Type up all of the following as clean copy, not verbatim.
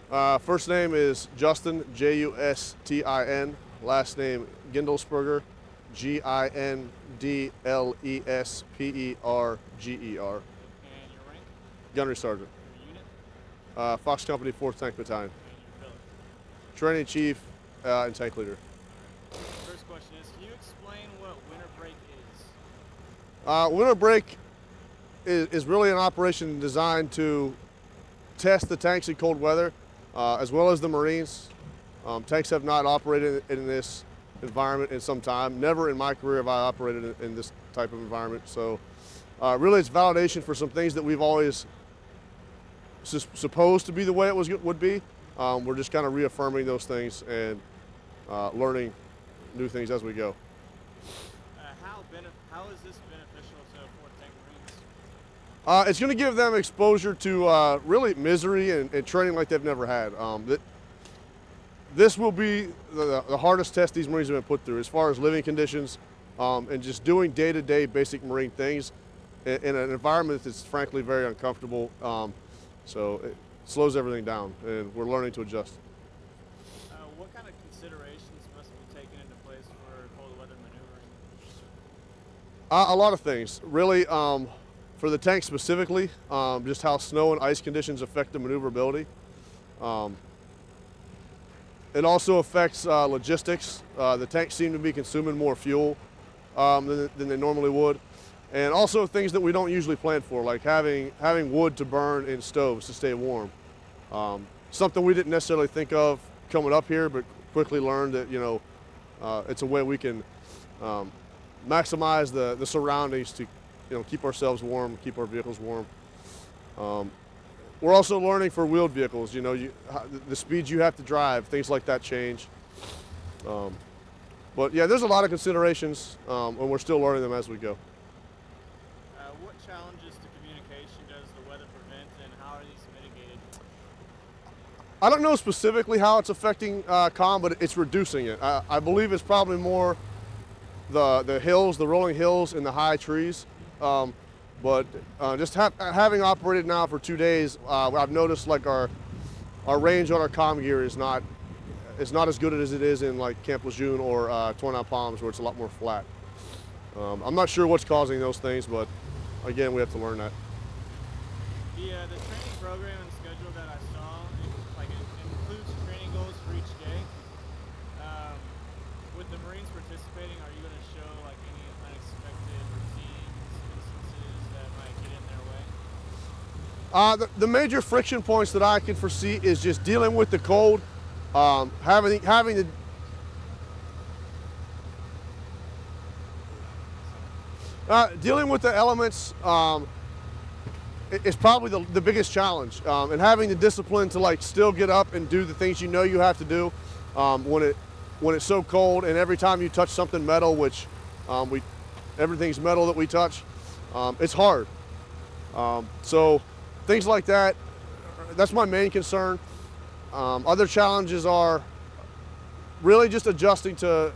First name is Justin, Justin. Last name Gindlesberger, Gindlesperger. And your rank? Gunnery Sergeant. Your unit? Fox Company, 4th Tank Battalion. And your billet? Training Chief and Tank Leader. First question is, can you explain what winter break is? Winter break is really an operation designed to test the tanks in cold weather, as well as the Marines. Tanks have not operated in this environment in some time. Never in my career have I operated in this type of environment. So really it's validation for some things that we've always supposed to be the way it would be. We're just kind of reaffirming those things and learning new things as we go. How is this beneficial to 4th Tank Marines? It's going to give them exposure to really misery and training like they've never had. This will be the hardest test these Marines have been put through as far as living conditions and just doing day-to-day basic Marine things in an environment that's frankly very uncomfortable. So it slows everything down and we're learning to adjust. What kind of considerations must be taken into place for cold weather maneuvering? A lot of things. Really, for the tank specifically, just how snow and ice conditions affect the maneuverability. It also affects logistics. The tanks seem to be consuming more fuel than they normally would. And also things that we don't usually plan for, like having wood to burn in stoves to stay warm. Something we didn't necessarily think of coming up here, but quickly learned that, you know, it's a way we can maximize the surroundings to, you know, keep ourselves warm, keep our vehicles warm. We're also learning for wheeled vehicles, you know, the speeds you have to drive, things like that change. But yeah, there's a lot of considerations, and we're still learning them as we go. What challenges to communication does the weather prevent, and how are these mitigated? I don't know specifically how it's affecting comm, but it's reducing it. I believe it's probably more the hills, the rolling hills and the high trees. But just having operated now for 2 days, I've noticed like our range on our comm gear is not as good as it is in like Camp Lejeune or Torn Out Palms, where it's a lot more flat. I'm not sure what's causing those things, but again, we have to learn that. The training program and schedule that I saw, it includes training goals for each day. With the Marines participating, are you going to show like any unexpected routines, instances that might get in their way? The major friction points that I can foresee is just dealing with the cold, having the dealing with the elements is probably the biggest challenge, and having the discipline to like still get up and do the things you know you have to do when it's so cold, and every time you touch something metal, which everything's metal that we touch, it's hard. So things like that, that's my main concern. Other challenges are really just adjusting to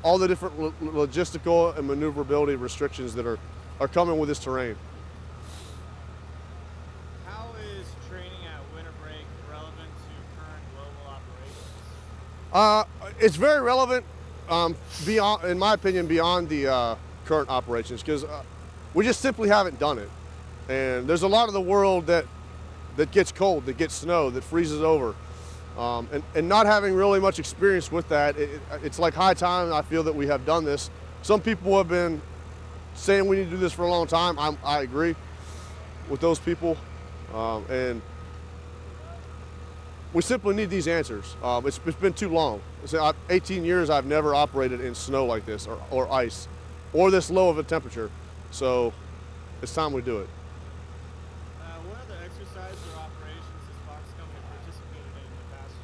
all the different logistical and maneuverability restrictions that are coming with this terrain. How is training at winter break relevant to current global operations? It's very relevant, beyond, in my opinion, beyond the current operations, because we just simply haven't done it. And there's a lot of the world that gets cold, that gets snow, that freezes over. And not having really much experience with that, it's like high time I feel that we have done this. Some people have been saying we need to do this for a long time. I agree with those people. And we simply need these answers. It's been too long. 18 years I've never operated in snow like this, or ice, or this low of a temperature. So it's time we do it. What other exercises or operations has Fox Company participated in the past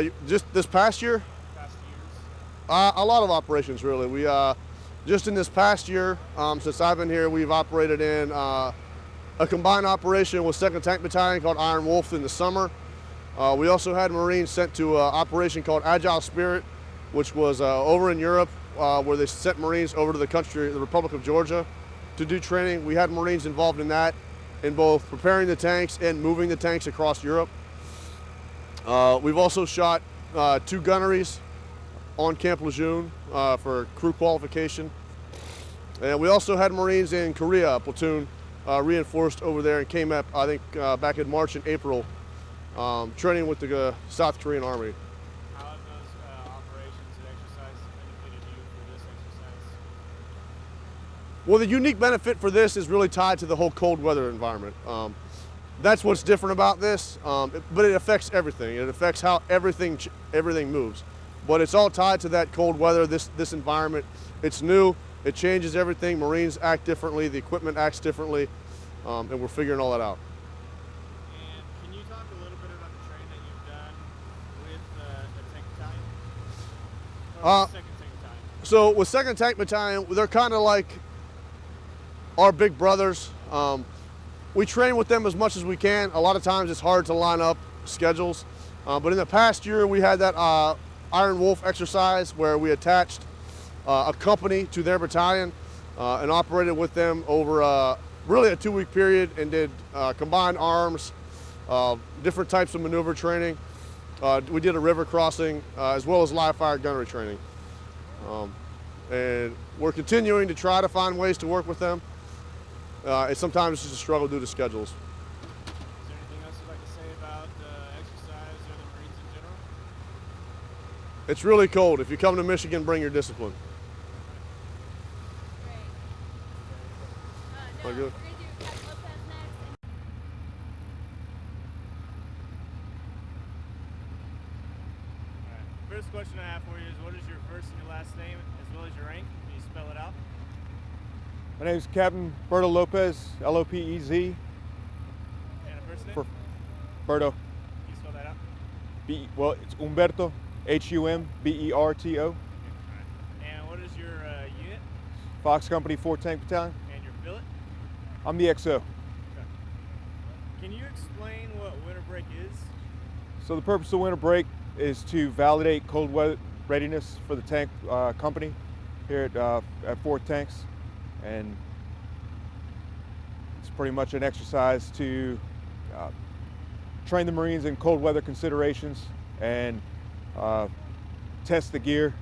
years? Just this past year? Past years? A lot of operations, really. We just in this past year, since I've been here, we've operated in a combined operation with 2nd Tank Battalion called Iron Wolf in the summer. We also had Marines sent to an operation called Agile Spirit, which was over in Europe, where they sent Marines over to the Republic of Georgia, to do training. We had Marines involved in that. in both preparing the tanks and moving the tanks across Europe. We've also shot 2 gunneries on Camp Lejeune for crew qualification. And we also had Marines in Korea, a platoon reinforced over there and came up, I think, back in March and April, training with the South Korean Army. How have those operations and exercises benefited you for this exercise? Well, the unique benefit for this is really tied to the whole cold weather environment. That's what's different about this, but it affects everything. It affects how everything moves. But it's all tied to that cold weather, this environment. It's new, it changes everything. Marines act differently, the equipment acts differently, and we're figuring all that out. And can you talk a little bit about the training that you've done with the Tank Battalion? Or the 2nd Tank Battalion? So with 2nd Tank Battalion, they're kind of like our big brothers. We train with them as much as we can. A lot of times it's hard to line up schedules. But in the past year, we had that Iron Wolf exercise where we attached a company to their battalion and operated with them over really a 2-week period and did combined arms, different types of maneuver training. We did a river crossing as well as live fire gunnery training. And we're continuing to try to find ways to work with them. And sometimes it's just a struggle due to schedules. Is there anything else you'd like to say about the exercise or the Marines in general? It's really cold. If you come to Michigan, bring your discipline. Great. Am I good? We're going to do Capt. Lopez next. Alright. First question I have for you is, what is your first and your last name as well as your rank? Can you spell it out? My name is Captain Humberto Lopez, L-O-P-E-Z. And a first name? Berto. Can you spell that out? Well, it's Humberto, H-U-M-B-E-R-T-O. Alright. And what is your unit Fox Company 4 Tank Battalion. and your billet? I'm the XO. Okay. Can you explain what winter break is? So the purpose of winter break is to validate cold weather readiness for the tank company here at 4 Tanks. And it's pretty much an exercise to train the Marines in cold weather considerations and test the gear,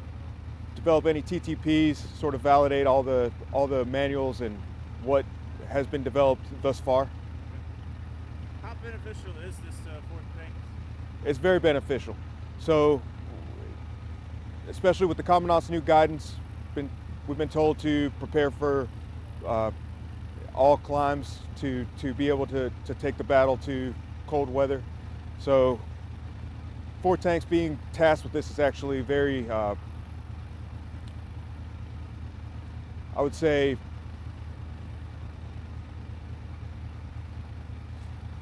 develop any TTPs, sort of validate all the manuals and what has been developed thus far. How beneficial is this 4th Tank? It's very beneficial. So, especially with the Commandant's new guidance, we've been told to prepare for all climes to be able to take the battle to cold weather. So 4 Tanks being tasked with this is actually very, I would say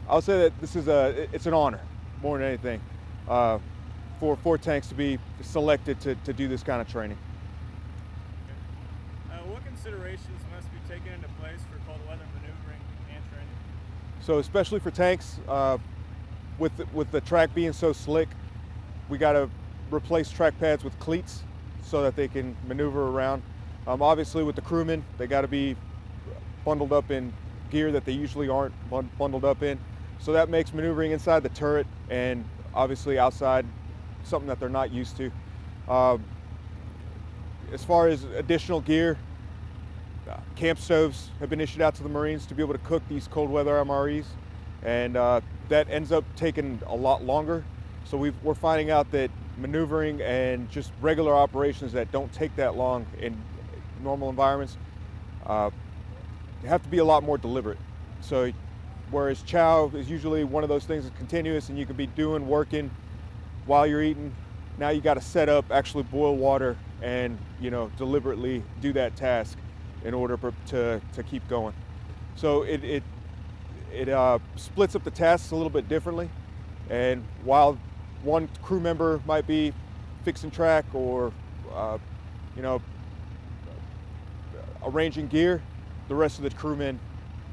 that this is it's an honor more than anything for 4 Tanks to be selected to do this kind of training. What considerations must be taken into place for cold weather maneuvering and training? So especially for tanks, with the track being so slick, we got to replace track pads with cleats so that they can maneuver around. Obviously with the crewmen, they got to be bundled up in gear that they usually aren't bundled up in. So that makes maneuvering inside the turret and obviously outside something that they're not used to. As far as additional gear, camp stoves have been issued out to the Marines to be able to cook these cold weather MREs, and that ends up taking a lot longer. So we're finding out that maneuvering and just regular operations that don't take that long in normal environments have to be a lot more deliberate. So whereas chow is usually one of those things that's continuous and you can be working while you're eating, now you got to set up, actually boil water and deliberately do that task in order to keep going. So it splits up the tasks a little bit differently, and while one crew member might be fixing track or arranging gear, the rest of the crewmen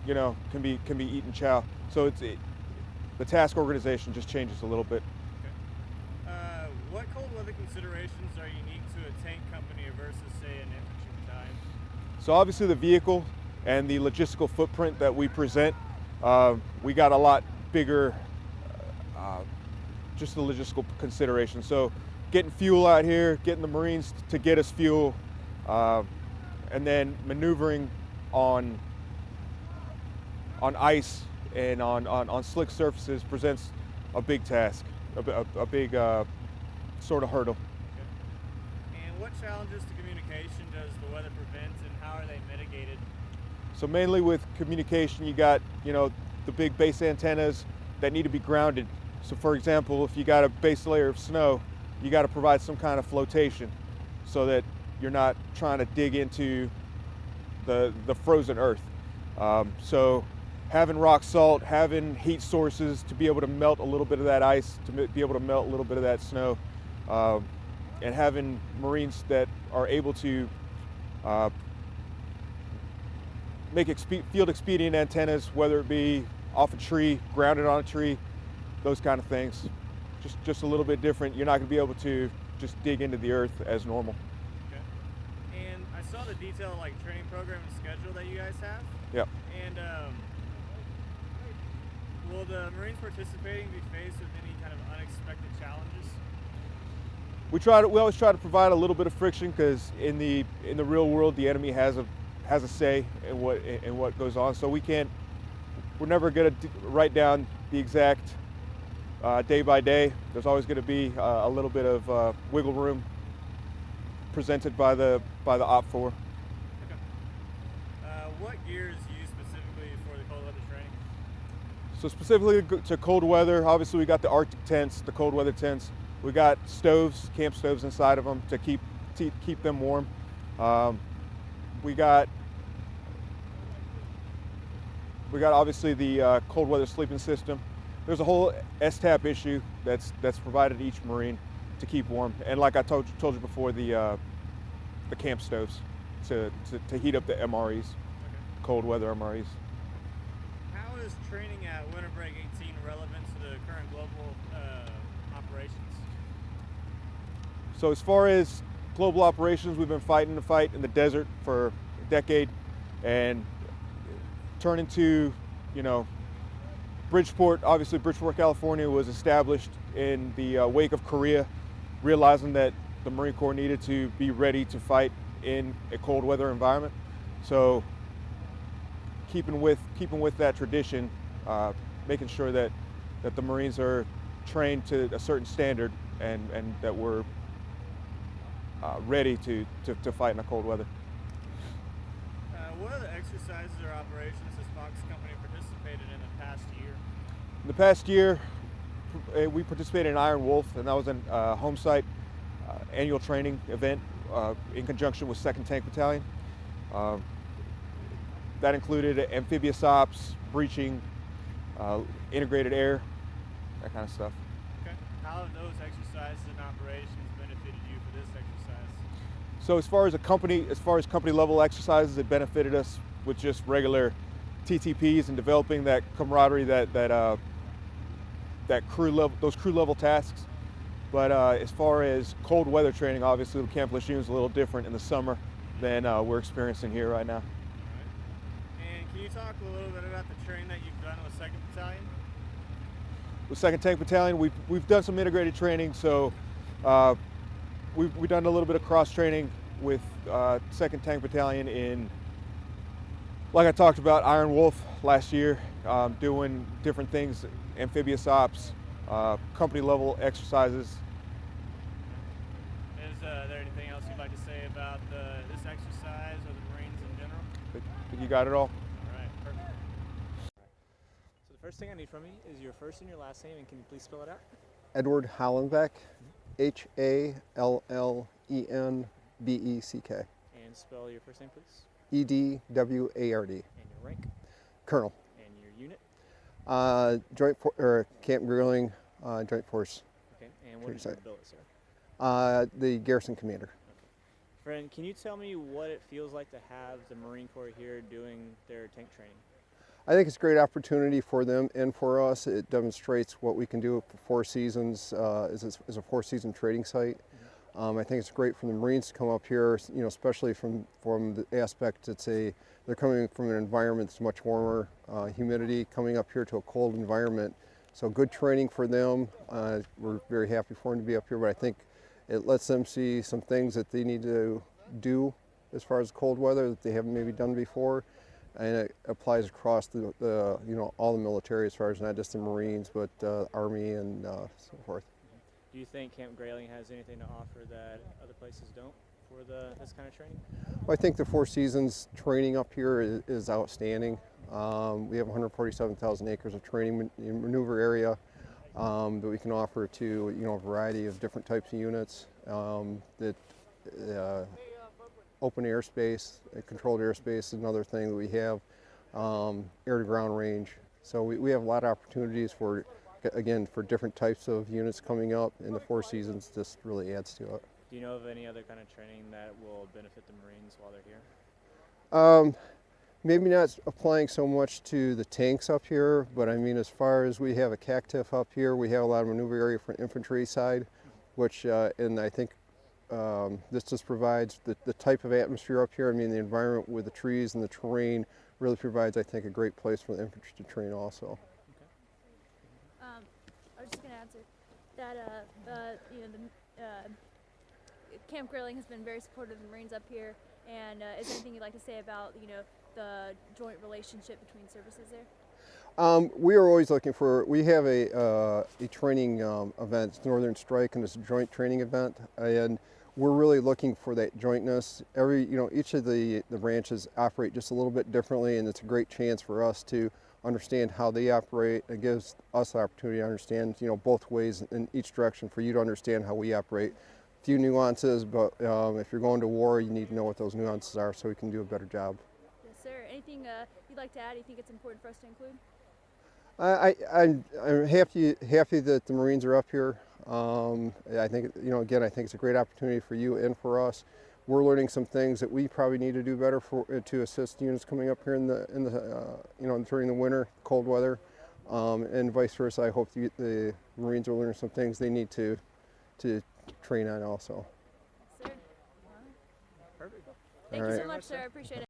can be eating chow. So the task organization just changes a little bit. Okay. What cold weather considerations are unique to a tank company versus, say, an infantry battalion? So obviously the vehicle and the logistical footprint that we present we got a lot bigger, just the logistical consideration. So getting fuel out here, getting the Marines to get us fuel, and then maneuvering on ice and on slick surfaces presents a big task, a big sort of hurdle. And what challenges to communication does the weather prevent, and how are they mitigated? So mainly with communication, you got, the big base antennas that need to be grounded. So for example, if you got a base layer of snow, you got to provide some kind of flotation so that you're not trying to dig into the frozen earth. So having rock salt, having heat sources to be able to melt a little bit of that ice, to be able to melt a little bit of that snow, and having Marines that are able to make field expedient antennas, whether it be off a tree, grounded on a tree, those kind of things. Just a little bit different. You're not going to be able to just dig into the earth as normal. Okay. And I saw the detailed training program and schedule that you guys have. Yep. And will the Marines participating be faced with any kind of unexpected challenges? We always try to provide a little bit of friction, because in the real world the enemy has a say in what goes on. So we're never going to write down the exact day by day. There's always going to be a little bit of wiggle room presented by the Op 4. Okay. What gear is used specifically for the cold weather training? So specifically to cold weather, obviously we got the Arctic tents, the cold weather tents. We got stoves, camp stoves inside of them to keep them warm. We got obviously the cold weather sleeping system. There's a whole STAP issue that's provided to each Marine to keep warm, and like I told you before, the camp stoves to heat up the MREs, Okay. cold weather MREs. How is training at Winter Break 18 relevant to the current global operations? So as far as global operations, we've been fighting the fight in the desert for a decade, and turning to, Bridgeport. Obviously Bridgeport, California was established in the wake of Korea, realizing that the Marine Corps needed to be ready to fight in a cold weather environment. So keeping with that tradition, making sure that the Marines are trained to a certain standard, and that we're ready to fight in the cold weather. What other exercises or operations has Fox Company participated in the past year? In the past year, we participated in Iron Wolf, and that was a home site annual training event in conjunction with 2nd Tank Battalion. That included amphibious ops, breaching, integrated air, that kind of stuff. Okay. How have those exercises and operations benefited you for this exercise? So as far as company level exercises, it benefited us with just regular TTPs and developing that camaraderie, that crew level tasks. But as far as cold weather training, obviously the Camp Lejeune is a little different in the summer than we're experiencing here right now. All right. And can you talk a little bit about the training that you've done with 2nd Battalion? With 2nd Tank Battalion, we've done some integrated training. So we've done a little bit of cross training with 2nd Tank Battalion in, like I talked about, Iron Wolf last year, doing different things, amphibious ops, company level exercises. Is there anything else you'd like to say about this exercise or the Marines in general? I think you got it all. All right, perfect. So the first thing I need from you is your first and your last name, and can you please spell it out? Edward Hallenbeck, Hallenbeck. And spell your first name, please. EDWARD. And your rank. Colonel. And your unit. Camp Grayling, Joint Force. Okay. And what is your billet, sir? The garrison commander. Okay. Friend, can you tell me what it feels like to have the Marine Corps here doing their tank training? I think it's a great opportunity for them and for us. It demonstrates what we can do for 4 seasons as a 4-season training site. I think it's great for the Marines to come up here, you know, especially from the aspect they're coming from an environment that's much warmer, humidity, coming up here to a cold environment. So good training for them. We're very happy for them to be up here, but I think it lets them see some things that they need to do as far as cold weather that they haven't maybe done before. And it applies across the you know, all the military, as far as not just the Marines, but Army and so forth. Do you think Camp Grayling has anything to offer that other places don't for this kind of training? Well, I think the Four Seasons training up here is outstanding. We have 147,000 acres of training maneuver area that we can offer to, you know, a variety of different types of units. That open airspace, controlled airspace is another thing that we have. Air to ground range. So we have a lot of opportunities for, again, for different types of units coming up, and the Four Seasons just really adds to it. Do you know of any other kind of training that will benefit the Marines while they're here? Maybe not applying so much to the tanks up here, but I mean, as far as we have a Cact up here, we have a lot of maneuver area for infantry side, which, and I think this just provides the type of atmosphere up here. I mean, the environment with the trees and the terrain really provides, I think, a great place for the infantry to train also. I was just going to answer that, you know, Camp Grayling has been very supportive of the Marines up here, and is there anything you'd like to say about, you know, the joint relationship between services there? We are always looking for, we have a training event, it's Northern Strike, and it's a joint training event, and we're really looking for that jointness. You know, each of the branches operate just a little bit differently, and it's a great chance for us to understand how they operate. It gives us the opportunity to understand, you know, both ways in each direction, for you to understand how we operate. A few nuances, but if you're going to war, you need to know what those nuances are so we can do a better job. Yes, sir. Anything you'd like to add? You think it's important for us to include? I'm happy that the Marines are up here. I think, you know, again, I think it's a great opportunity for you and for us. We're learning some things that we probably need to do better to assist units coming up here in the you know, during the winter, cold weather, and vice versa. I hope the Marines are learning some things they need to train on also. Yes, sir. Perfect. Thank All you right. so much, sir. I appreciate it.